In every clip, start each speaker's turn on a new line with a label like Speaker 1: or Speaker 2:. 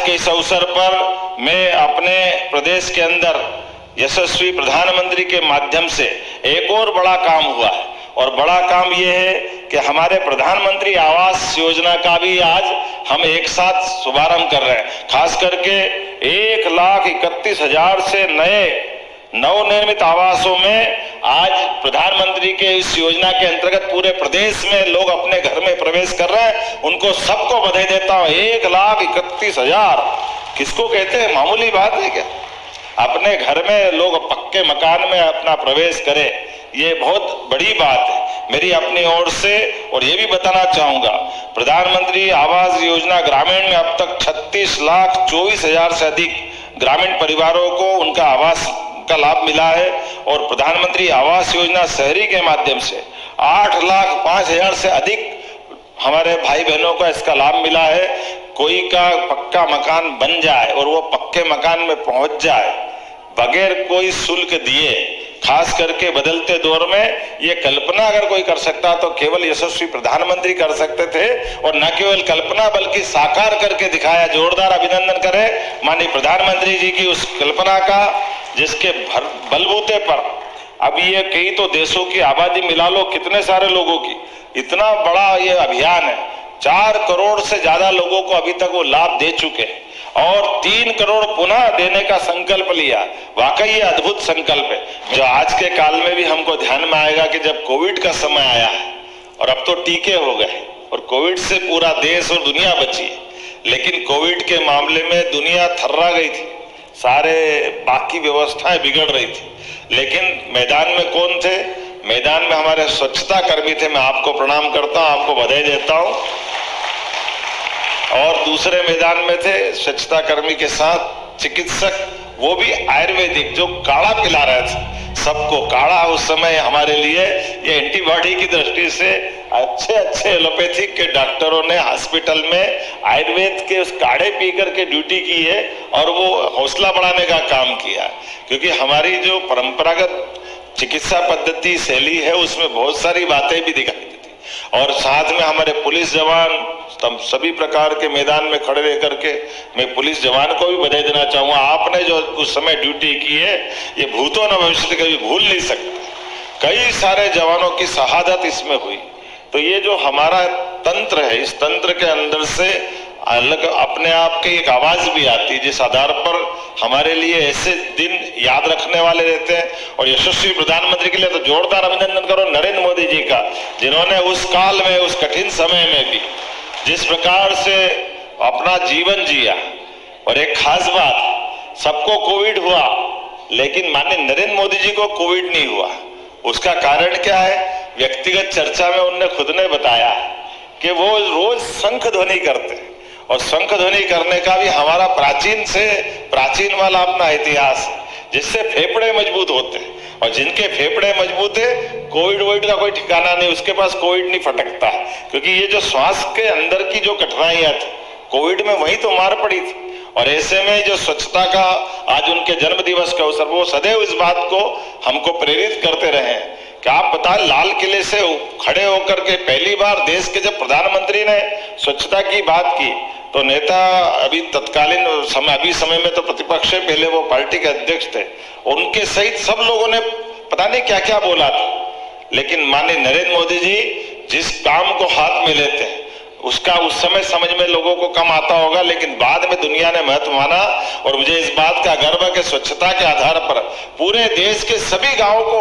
Speaker 1: के इस अवसर पर मैं अपने प्रदेश के अंदर यशस्वी प्रधानमंत्री के माध्यम से एक और बड़ा काम हुआ है, और बड़ा काम ये है कि हमारे प्रधानमंत्री आवास योजना का भी आज हम एक साथ शुभारंभ कर रहे हैं। खास करके 1,31,000 से नए नवनिर्मित आवासों में आज प्रधानमंत्री के इस योजना के अंतर्गत पूरे प्रदेश में लोग अपने घर में प्रवेश कर रहे हैं। उनको सबको बधाई देता हूं। 1,31,000 किसको कहते हैं? मामूली बात है क्या? अपने घर में लोग पक्के मकान में अपना प्रवेश करें, ये बहुत बड़ी बात है मेरी अपनी ओर से। और ये भी बताना चाहूंगा, प्रधानमंत्री आवास योजना ग्रामीण में अब तक 36,24,000 से अधिक ग्रामीण परिवारों को उनका आवास का लाभ मिला है, और प्रधानमंत्री आवास योजना शहरी के माध्यम से 8,05,000 से अधिक हमारे भाई बहनों को इसका लाभ मिला है। कोई का पक्का मकान बन जाए और वो पक्के मकान में पहुंच जाए बगैर कोई शुल्क दिए, खास करके बदलते दौर में ये कल्पना अगर कोई कर सकता तो केवल यशस्वी प्रधानमंत्री कर सकते थे, और न केवल कल्पना बल्कि साकार करके दिखाया। जोरदार अभिनंदन करें माननीय प्रधानमंत्री जी की उस कल्पना का, जिसके बलबूते पर अब ये कई तो देशों की आबादी मिला लो, कितने सारे लोगों की, इतना बड़ा ये अभियान है। 4 करोड़ से ज्यादा लोगों को अभी तक वो लाभ दे चुके हैं, और 3 करोड़ पुनः देने का संकल्प लिया। वाकई ये अद्भुत संकल्प है, जो आज के काल में भी हमको ध्यान में आएगा कि जब कोविड का समय आया है और अब तो टीके हो गए और कोविड से पूरा देश और दुनिया बची, लेकिन कोविड के मामले में दुनिया थर्रा गई थी, सारे बाकी व्यवस्थाएं बिगड़ रही थी, लेकिन मैदान में कौन थे? मैदान में हमारे स्वच्छता कर्मी थे। मैं आपको प्रणाम करता हूं, आपको बधाई देता हूं। और दूसरे मैदान में थे स्वच्छता कर्मी के साथ चिकित्सक, वो भी आयुर्वेदिक, जो काढ़ा पिला रहे थे सबको। काढ़ा उस समय हमारे लिए ये एंटीबॉडी की दृष्टि से अच्छे एलोपैथिक के डॉक्टरों ने हॉस्पिटल में आयुर्वेद के उस काढ़े पी करके ड्यूटी की है, और वो हौसला बढ़ाने का काम किया। क्योंकि हमारी जो परंपरागत चिकित्सा पद्धति शैली है उसमें बहुत सारी बातें भी दिखाई देती, और साथ में हमारे पुलिस जवान सभी प्रकार के मैदान में खड़े रह करके मैं पुलिस जवान को भी बधाई देना चाहूंगा। आपने जो उस समय ड्यूटी की है ये भूतों न भविष्य कभी भूल नहीं सकते। कई सारे जवानों की शहादत इसमें हुई। तो ये जो हमारा तंत्र है, इस तंत्र के अंदर से अलग अपने आप की एक आवाज भी आती है, जिस आधार पर हमारे लिए ऐसे दिन याद रखने वाले रहते हैं। और यशस्वी प्रधानमंत्री के लिए तो जोरदार अभिनंदन करो नरेंद्र मोदी जी का, जिन्होंने उस काल में, उस कठिन समय में भी जिस प्रकार से अपना जीवन जिया। और एक खास बात, सबको कोविड हुआ लेकिन माननीय नरेंद्र मोदी जी को कोविड नहीं हुआ। उसका कारण क्या है? व्यक्तिगत चर्चा में उन्होंने खुद ने बताया कि वो रोज शंख ध्वनि करते हैं, और शंख ध्वनि करने का भी हमारा प्राचीन वाला अपना इतिहास है, जिससे फेफड़े मजबूत होते हैं। और जिनके फेफड़े मजबूत है, कोविड का कोई ठिकाना नहीं, उसके पास कोविड नहीं फटकता। क्योंकि ये जो श्वास के अंदर की जो कठिनाइयां थी कोविड में, वही तो मार पड़ी थी। और ऐसे में जो स्वच्छता का आज उनके जन्म दिवस का अवसर, वो सदैव इस बात को हमको प्रेरित करते रहे कि आप पता, लाल किले से खड़े होकर के पहली बार देश के जब प्रधानमंत्री ने स्वच्छता की बात की, तो नेता अभी तत्कालीन समय में तो प्रतिपक्ष से पहले वो पार्टी के अध्यक्ष थे, उनके सहित सब लोगों ने पता नहीं क्या क्या बोला था। लेकिन माननीय नरेंद्र मोदी जी जिस काम को हाथ में लेते हैं उसका उस समय समझ में लोगों को कम आता होगा, लेकिन बाद में दुनिया ने महत्व माना। और मुझे इस बात का गर्व है कि स्वच्छता के आधार पर पूरे देश के सभी गांवों को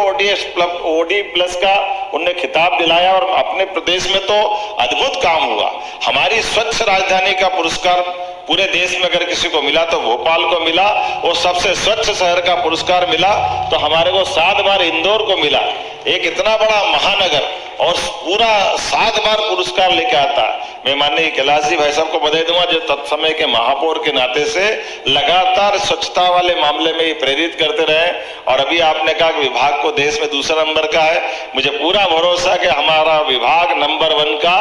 Speaker 1: OD+ का उन्हें खिताब दिलाया, और अपने प्रदेश में तो अद्भुत काम हुआ। हमारी स्वच्छ राजधानी का पुरस्कार पूरे देश में अगर किसी को मिला तो भोपाल को मिला, और सबसे स्वच्छ शहर का पुरस्कार मिला तो हमारे को 7 बार इंदौर को मिला। एक इतना बड़ा महानगर और पूरा 7 बार पुरस्कार लेके आता। मैं माननीय कैलाश जी भाई साहब को बधाई दूंगा, जो तत्समय के महापौर के नाते से लगातार स्वच्छता वाले मामले में प्रेरित करते रहे। और अभी आपने कहा कि विभाग को देश में दूसरा नंबर का है, मुझे पूरा भरोसा कि हमारा विभाग नंबर 1 का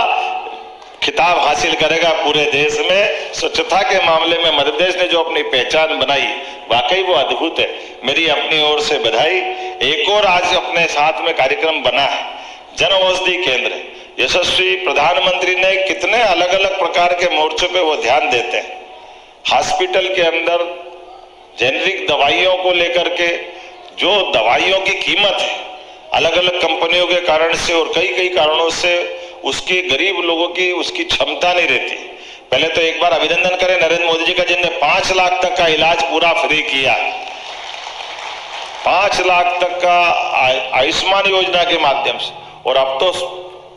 Speaker 1: खिताब हासिल करेगा पूरे देश में। स्वच्छता के मामले में मध्य प्रदेश ने जो अपनी पहचान बनाई, वाकई वो अद्भुत है। मेरी अपनी ओर से बधाई। एक और आज अपने साथ में कार्यक्रम बना है, जन औषधि केंद्र। यशस्वी प्रधानमंत्री ने कितने अलग अलग प्रकार के मोर्चों पे वो ध्यान देते हैं। हॉस्पिटल के अंदर जेनरिक दवाइयों को लेकर के जो दवाइयों की कीमत है अलग अलग कंपनियों के कारण से और कई कई कारणों से उसकी गरीब लोगों की उसकी क्षमता नहीं रहती। पहले तो एक बार अभिनंदन करें नरेंद्र मोदी जी का, जिनने 5 लाख तक का इलाज पूरा फ्री किया, 5 लाख तक का आयुष्मान योजना के माध्यम से। और अब तो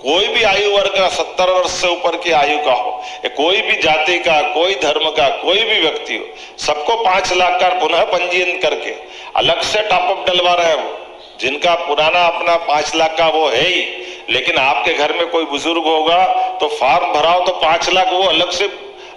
Speaker 1: कोई भी आयु वर्ग का 70 वर्ष से ऊपर की आयु का हो, कोई भी जाति का, कोई धर्म का, कोई भी व्यक्ति हो, सबको 5 लाख का पुनः पंजीयन करके अलग से टॉपअप डलवा रहे हैं। वो जिनका पुराना अपना 5 लाख का वो है ही, लेकिन आपके घर में कोई बुजुर्ग होगा तो फॉर्म भराओ तो 5 लाख वो अलग से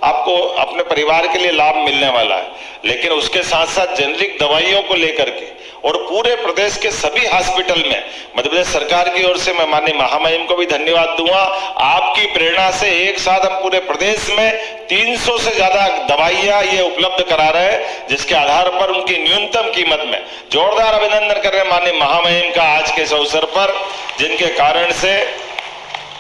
Speaker 1: आपको अपने परिवार के लिए लाभ मिलने वाला है। लेकिन उसके साथ साथ जेनरिक दवाइयों को लेकर के और पूरे प्रदेश के सभी हॉस्पिटल में मध्य प्रदेश सरकार की ओर से मैं माननीय महामहिम को भी धन्यवाद दूंगा। आपकी प्रेरणा से एक साथ हम पूरे प्रदेश में 300 से ज्यादा दवाइयां ये उपलब्ध करा रहे हैं, जिसके आधार पर उनकी न्यूनतम कीमत में जोरदार अभिनंदन कर रहे हैं माननीय महामहिम का आज के इस अवसर पर, जिनके कारण से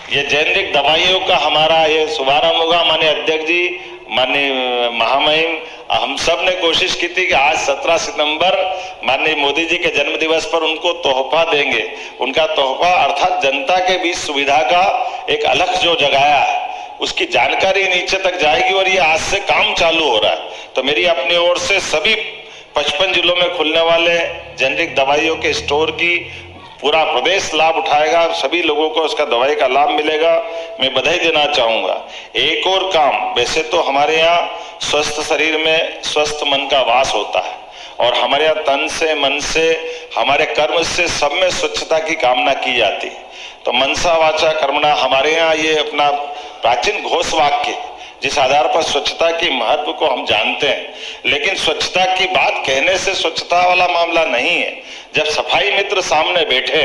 Speaker 1: ये जेनरिक दवाइयों का हमारा ये शुभारंभ होगा। माननीय अध्यक्ष जी, माननीय महामहिम, हम सब ने कोशिश की थी कि आज 17 सितंबर माननीय मोदी जी के जन्म दिवस पर उनको तोहफा देंगे। उनका तोहफा अर्थात जनता के बीच सुविधा का एक अलख जो जगाया है उसकी जानकारी नीचे तक जाएगी और ये आज से काम चालू हो रहा है। तो मेरी अपनी ओर से सभी 55 जिलों में खुलने वाले जेनरिक दवाइयों के स्टोर की पूरा प्रदेश लाभ उठाएगा, सभी लोगों को उसका दवाई का लाभ मिलेगा। मैं बधाई देना चाहूंगा। एक और काम, वैसे तो हमारे यहाँ स्वस्थ शरीर में स्वस्थ मन का वास होता है और हमारे यहाँ तन से, मन से, हमारे कर्म से सब में स्वच्छता की कामना की जाती है। तो मनसा वाचा कर्मणा हमारे यहाँ ये अपना प्राचीन घोष वाक्य, जिस आधार पर स्वच्छता की महत्व को हम जानते हैं। लेकिन स्वच्छता की बात कहने से स्वच्छता वाला मामला नहीं है। जब सफाई मित्र सामने बैठे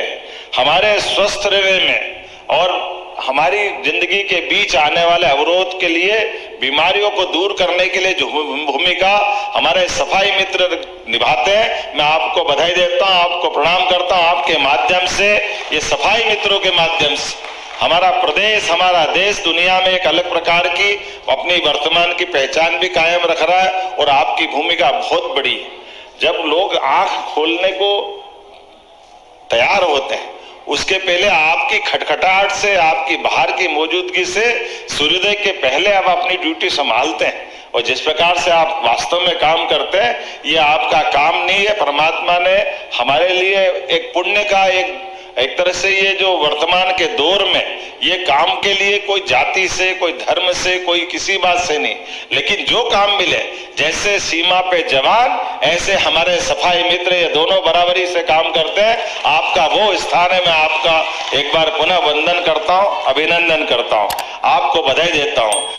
Speaker 1: हमारे स्वस्थ रहने में और हमारी जिंदगी के बीच आने वाले अवरोध के लिए, बीमारियों को दूर करने के लिए जो भूमिका हमारे सफाई मित्र निभाते हैं, मैं आपको बधाई देता हूं, आपको प्रणाम करता हूं। आपके माध्यम से, ये सफाई मित्रों के माध्यम से हमारा प्रदेश, हमारा देश दुनिया में एक अलग प्रकार की अपनी वर्तमान की पहचान भी कायम रख रहा है और आपकी भूमिका बहुत बड़ी है। जब लोग आंख खोलने को तैयार होते हैं उसके पहले आपकी खटखटाहट से, आपकी बाहर की मौजूदगी से सूर्योदय के पहले आप अपनी ड्यूटी संभालते हैं। और जिस प्रकार से आप वास्तव में काम करते हैं, ये आपका काम नहीं है, परमात्मा ने हमारे लिए एक पुण्य का एक तरह से ये जो वर्तमान के दौर में ये काम के लिए कोई जाति से, कोई धर्म से, कोई किसी बात से नहीं, लेकिन जो काम मिले, जैसे सीमा पे जवान ऐसे हमारे सफाई मित्र, ये दोनों बराबरी से काम करते हैं। आपका वो स्थान है, मैं आपका एक बार पुनः वंदन करता हूं, अभिनंदन करता हूं, आपको बधाई देता हूं।